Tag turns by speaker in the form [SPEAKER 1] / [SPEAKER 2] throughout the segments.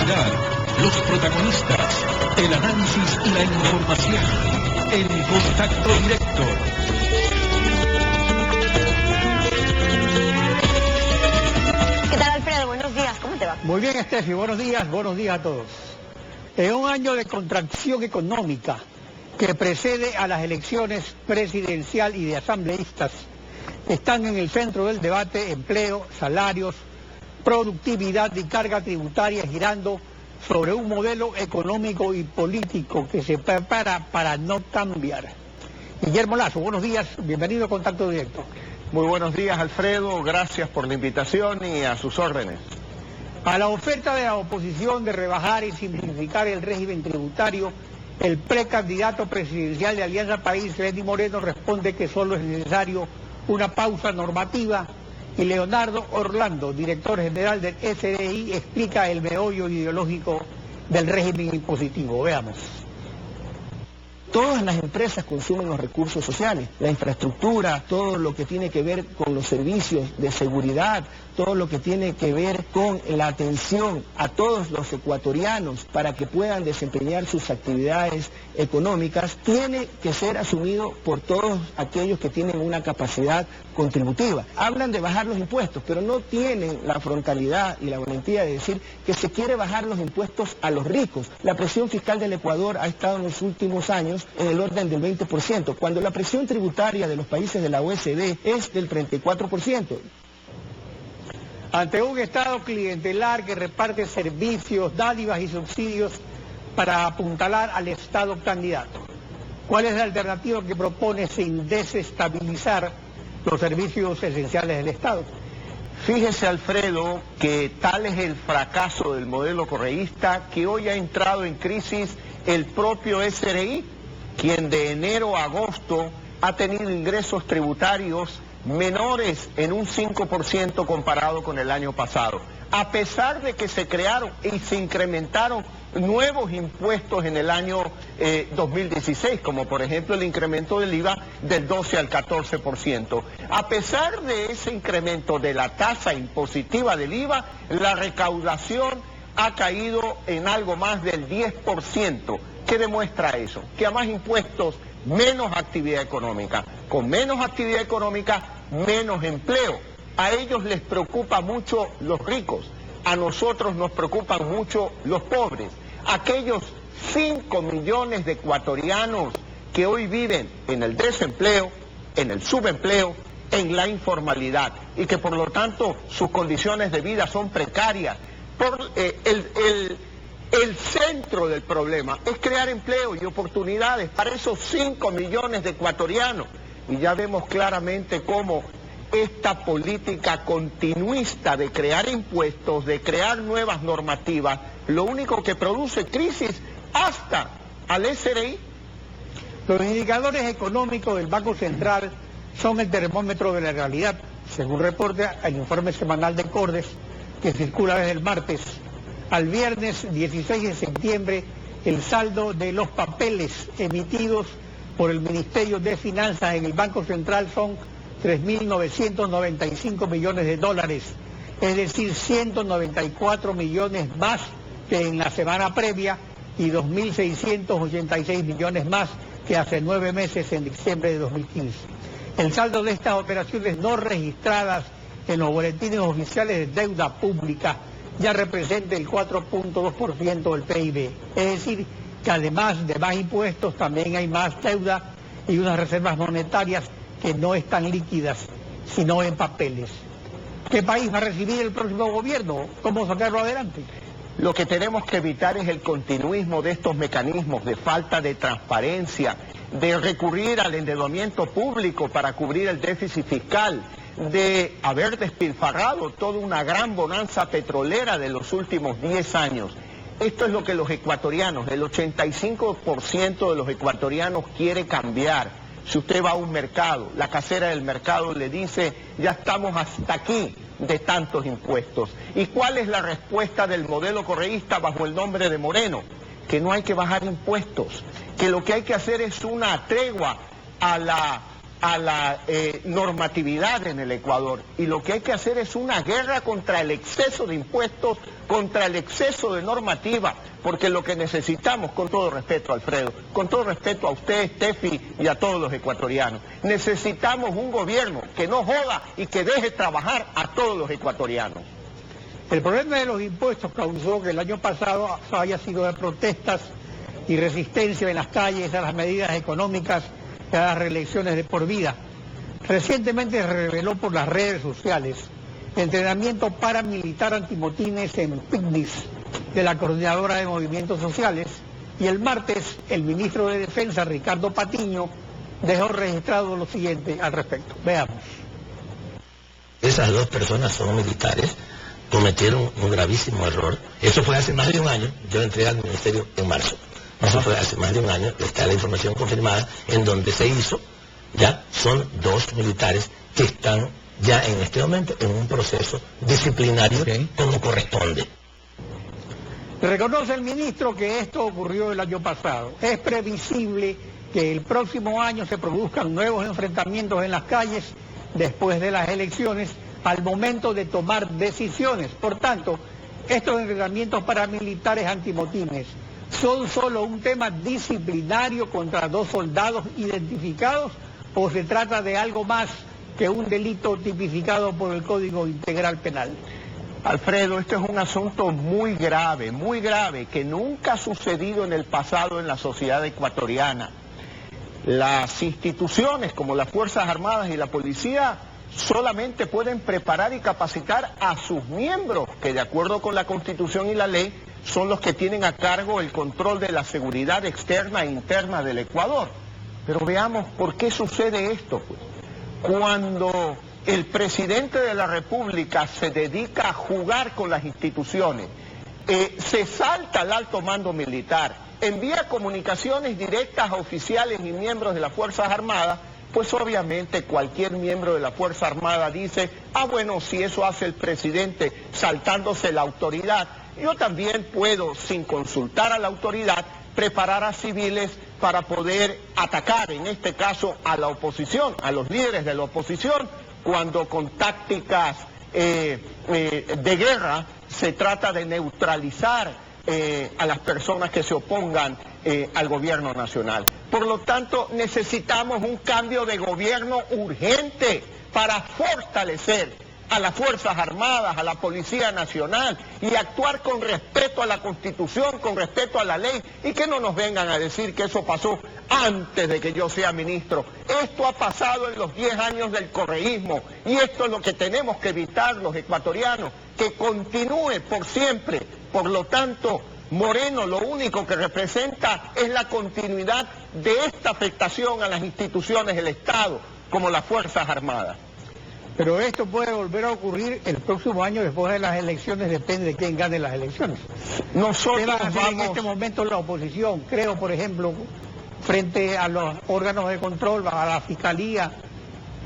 [SPEAKER 1] actualidad, los protagonistas, el análisis y la información. En Contacto Directo.
[SPEAKER 2] ¿Qué tal, Alfredo? Buenos días, ¿cómo te va?
[SPEAKER 3] Muy bien, Estefi, buenos días a todos. En un año de contracción económica que precede a las elecciones presidencial y de asambleístas, están en el centro del debate empleo, salarios, productividad y carga tributaria, girando sobre un modelo económico y político que se prepara para no cambiar. Guillermo Lazo, buenos días, bienvenido a Contacto Directo.
[SPEAKER 4] Muy buenos días, Alfredo, gracias por la invitación y a sus órdenes.
[SPEAKER 3] A la oferta de la oposición de rebajar y simplificar el régimen tributario, el precandidato presidencial de Alianza País, Lenín Moreno, responde que solo es necesario una pausa normativa, y Leonardo Orlando, director general del SRI, explica el meollo ideológico del régimen impositivo. Veamos.
[SPEAKER 5] Todas las empresas consumen los recursos sociales, la infraestructura, todo lo que tiene que ver con los servicios de seguridad, todo lo que tiene que ver con la atención a todos los ecuatorianos para que puedan desempeñar sus actividades económicas, tiene que ser asumido por todos aquellos que tienen una capacidad contributiva. Hablan de bajar los impuestos, pero no tienen la frontalidad y la valentía de decir que se quiere bajar los impuestos a los ricos. La presión fiscal del Ecuador ha estado en los últimos años en el orden del 20%, cuando la presión tributaria de los países de la OECD es del 34%.
[SPEAKER 3] Ante un Estado clientelar que reparte servicios, dádivas y subsidios para apuntalar al Estado candidato, ¿cuál es la alternativa que propone sin desestabilizar los servicios esenciales del Estado?
[SPEAKER 4] Fíjese, Alfredo, que tal es el fracaso del modelo correísta que hoy ha entrado en crisis el propio SRI, quien de enero a agosto ha tenido ingresos tributarios menores en un 5% comparado con el año pasado, a pesar de que se crearon y se incrementaron nuevos impuestos en el año 2016, como por ejemplo el incremento del IVA del 12 al 14%. A pesar de ese incremento de la tasa impositiva del IVA, la recaudación ha caído en algo más del 10%. ¿Qué demuestra eso? Que a más impuestos, menos actividad económica. Con menos actividad económica, menos empleo. A ellos les preocupa mucho los ricos, a nosotros nos preocupan mucho los pobres. Aquellos 5 millones de ecuatorianos que hoy viven en el desempleo, en el subempleo, en la informalidad, y que por lo tanto sus condiciones de vida son precarias. El centro del problema es crear empleo y oportunidades para esos 5 millones de ecuatorianos. Y ya vemos claramente cómo esta política continuista de crear impuestos, de crear nuevas normativas, lo único que produce crisis hasta al SRI.
[SPEAKER 3] Los indicadores económicos del Banco Central son el termómetro de la realidad, según reporta el informe semanal de Cordes, que circula desde el martes. Al viernes 16 de septiembre, el saldo de los papeles emitidos por el Ministerio de Finanzas en el Banco Central son 3.995 millones de dólares, es decir, 194 millones más que en la semana previa y 2.686 millones más que hace 9 meses en diciembre de 2015. El saldo de estas operaciones no registradas en los boletines oficiales de deuda pública ya representa el 4.2% del PIB. Es decir, que además de más impuestos también hay más deuda y unas reservas monetarias que no están líquidas, sino en papeles. ¿Qué país va a recibir el próximo gobierno? ¿Cómo sacarlo adelante?
[SPEAKER 4] Lo que tenemos que evitar es el continuismo de estos mecanismos de falta de transparencia, de recurrir al endeudamiento público para cubrir el déficit fiscal, de haber despilfarrado toda una gran bonanza petrolera de los últimos 10 años. Esto es lo que los ecuatorianos, el 85% de los ecuatorianos quiere cambiar. Si usted va a un mercado, la casera del mercado le dice, ya estamos hasta aquí de tantos impuestos. ¿Y cuál es la respuesta del modelo correísta bajo el nombre de Moreno? Que no hay que bajar impuestos, que lo que hay que hacer es una tregua a la a la normatividad en el Ecuador. Y lo que hay que hacer es una guerra contra el exceso de impuestos, contra el exceso de normativa, porque lo que necesitamos, con todo respeto, Alfredo, con todo respeto a usted, Steffi, y a todos los ecuatorianos, necesitamos un gobierno que no joda y que deje trabajar a todos los ecuatorianos.
[SPEAKER 3] El problema de los impuestos causó que el año pasado haya sido de protestas y resistencia en las calles a las medidas económicas y a las reelecciones de por vida. Recientemente se reveló por las redes sociales entrenamiento paramilitar antimotines en picnics de la Coordinadora de Movimientos Sociales, y el martes el ministro de Defensa, Ricardo Patiño, dejó registrado lo siguiente al respecto. Veamos.
[SPEAKER 6] Esas dos personas son militares, cometieron un gravísimo error. Eso fue hace más de un año, yo entré al ministerio en marzo. Eso fue hace más de un año, está la información confirmada, en donde se hizo, ya son dos militares que están ya en este momento en un proceso disciplinario como corresponde.
[SPEAKER 3] Reconoce el ministro que esto ocurrió el año pasado. Es previsible que el próximo año se produzcan nuevos enfrentamientos en las calles después de las elecciones al momento de tomar decisiones. Por tanto, estos entrenamientos paramilitares antimotines ¿son solo un tema disciplinario contra dos soldados identificados o se trata de algo más que un delito tipificado por el Código Integral Penal?
[SPEAKER 4] Alfredo, este es un asunto muy grave, que nunca ha sucedido en el pasado en la sociedad ecuatoriana. Las instituciones como las Fuerzas Armadas y la Policía solamente pueden preparar y capacitar a sus miembros, que de acuerdo con la Constitución y la ley, son los que tienen a cargo el control de la seguridad externa e interna del Ecuador. Pero veamos por qué sucede esto, pues. Cuando el presidente de la República se dedica a jugar con las instituciones, se salta al alto mando militar, envía comunicaciones directas a oficiales y miembros de las Fuerzas Armadas, pues obviamente cualquier miembro de la Fuerza Armada dice, bueno, si eso hace el presidente saltándose la autoridad, yo también puedo, sin consultar a la autoridad, preparar a civiles para poder atacar, en este caso, a la oposición, a los líderes de la oposición, cuando con tácticas de guerra se trata de neutralizar a las personas que se opongan al gobierno nacional. Por lo tanto, necesitamos un cambio de gobierno urgente para fortalecer a las Fuerzas Armadas, a la Policía Nacional, y actuar con respeto a la Constitución, con respeto a la ley, y que no nos vengan a decir que eso pasó antes de que yo sea ministro. Esto ha pasado en los 10 años del correísmo, y esto es lo que tenemos que evitar los ecuatorianos, que continúe por siempre. Por lo tanto, Moreno lo único que representa es la continuidad de esta afectación a las instituciones del Estado, como las Fuerzas Armadas.
[SPEAKER 3] Pero esto puede volver a ocurrir el próximo año después de las elecciones, depende de quién gane las elecciones.
[SPEAKER 4] Nosotros
[SPEAKER 3] ¿Qué va a hacer
[SPEAKER 4] vamos...
[SPEAKER 3] en este momento la oposición? Creo, por ejemplo, frente a los órganos de control, a la Fiscalía,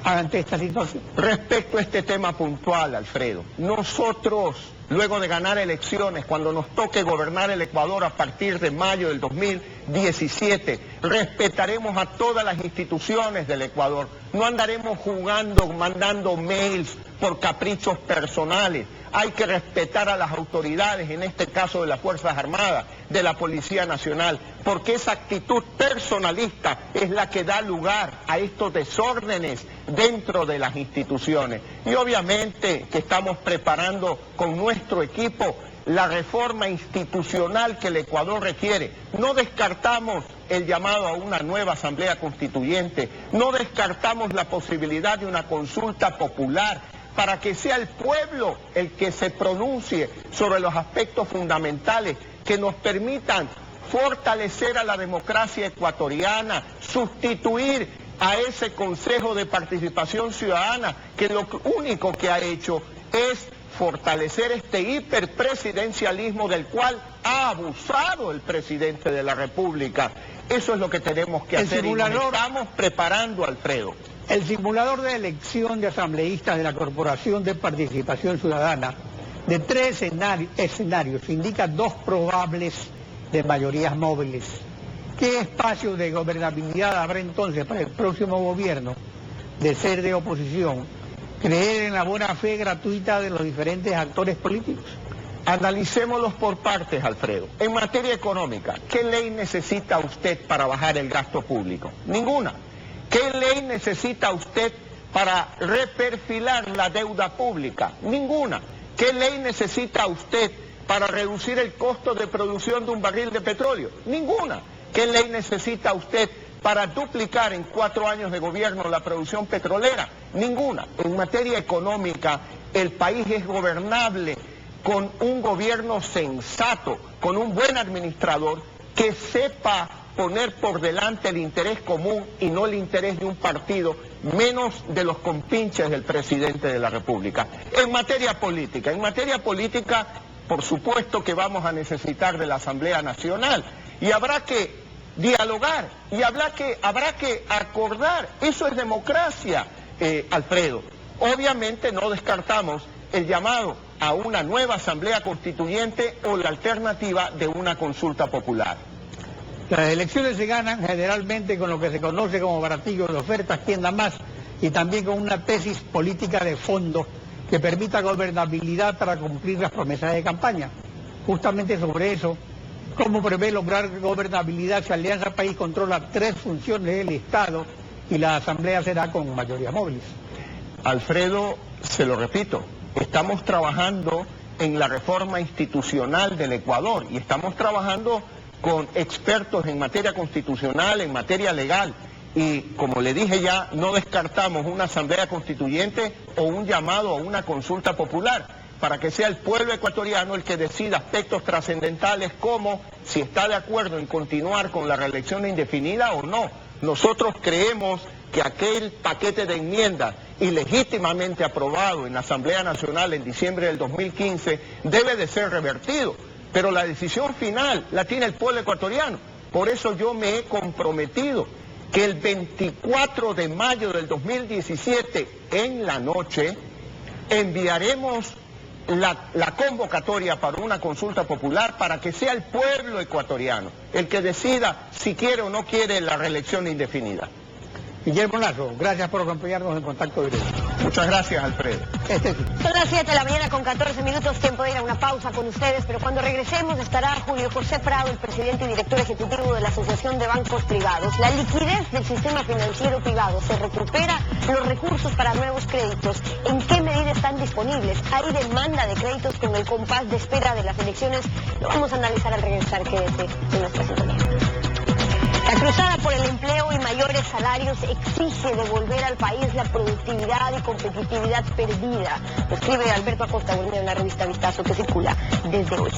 [SPEAKER 3] ante esta situación.
[SPEAKER 4] Respecto a este tema puntual, Alfredo, nosotros, luego de ganar elecciones, cuando nos toque gobernar el Ecuador a partir de mayo del 2017, respetaremos a todas las instituciones del Ecuador. No andaremos jugando, mandando mails por caprichos personales. Hay que respetar a las autoridades, en este caso de las Fuerzas Armadas, de la Policía Nacional, porque esa actitud personalista es la que da lugar a estos desórdenes dentro de las instituciones. Y obviamente que estamos preparando con nuestro equipo la reforma institucional que el Ecuador requiere. No descartamos el llamado a una nueva asamblea constituyente, no descartamos la posibilidad de una consulta popular, para que sea el pueblo el que se pronuncie sobre los aspectos fundamentales que nos permitan fortalecer a la democracia ecuatoriana, sustituir a ese Consejo de Participación Ciudadana, que lo único que ha hecho es fortalecer este hiperpresidencialismo del cual ha abusado el presidente de la República. Eso es lo que tenemos que hacer y nos estamos preparando, Alfredo.
[SPEAKER 3] El simulador de elección de asambleístas de la Corporación de Participación Ciudadana, de 3 escenarios, indica 2 probables de mayorías móviles. ¿Qué espacio de gobernabilidad habrá entonces para el próximo gobierno de ser de oposición, creer en la buena fe gratuita de los diferentes actores políticos?
[SPEAKER 4] Analicémoslos por partes, Alfredo. En materia económica, ¿qué ley necesita usted para bajar el gasto público? Ninguna. ¿Qué ley necesita usted para reperfilar la deuda pública? Ninguna. ¿Qué ley necesita usted para reducir el costo de producción de un barril de petróleo? Ninguna. ¿Qué ley necesita usted para duplicar en 4 años de gobierno la producción petrolera? Ninguna. En materia económica, el país es gobernable con un gobierno sensato, con un buen administrador que sepa poner por delante el interés común y no el interés de un partido, menos de los compinches del presidente de la República. En materia política, por supuesto que vamos a necesitar de la Asamblea Nacional y habrá que dialogar y habrá que acordar. Eso es democracia, Alfredo. Obviamente no descartamos el llamado a una nueva Asamblea Constituyente o la alternativa de una consulta popular.
[SPEAKER 3] Las elecciones se ganan generalmente con lo que se conoce como baratillo de ofertas, quién da más, y también con una tesis política de fondo que permita gobernabilidad para cumplir las promesas de campaña. Justamente sobre eso, ¿cómo prevé lograr gobernabilidad si Alianza País controla 3 funciones del Estado y la Asamblea será con mayoría móvil?
[SPEAKER 4] Alfredo, se lo repito, estamos trabajando en la reforma institucional del Ecuador y estamos trabajando con expertos en materia constitucional, en materia legal. Y como le dije ya, no descartamos una asamblea constituyente o un llamado a una consulta popular para que sea el pueblo ecuatoriano el que decida aspectos trascendentales como si está de acuerdo en continuar con la reelección indefinida o no. Nosotros creemos que aquel paquete de enmiendas ilegítimamente aprobado en la Asamblea Nacional en diciembre del 2015 debe de ser revertido, pero la decisión final la tiene el pueblo ecuatoriano. Por eso yo me he comprometido que el 24 de mayo del 2017, en la noche, enviaremos la convocatoria para una consulta popular para que sea el pueblo ecuatoriano el que decida si quiere o no quiere la reelección indefinida.
[SPEAKER 3] Guillermo Lazo, gracias por acompañarnos en Contacto Directo.
[SPEAKER 4] Muchas gracias, Alfredo.
[SPEAKER 2] Son las 7 de la mañana con 14 minutos, tiempo de ir a una pausa con ustedes, pero cuando regresemos estará Julio José Prado, el presidente y director ejecutivo de la Asociación de Bancos Privados. La liquidez del sistema financiero privado, ¿se recupera los recursos para nuevos créditos? ¿En qué medida están disponibles? ¿Hay demanda de créditos con el compás de espera de las elecciones? Lo vamos a analizar al regresar, quédese en nuestra sintonía. La cruzada por el empleo y mayores salarios exige devolver al país la productividad y competitividad perdida. Lo escribe Alberto Acosta en la revista Vistazo que circula desde hoy.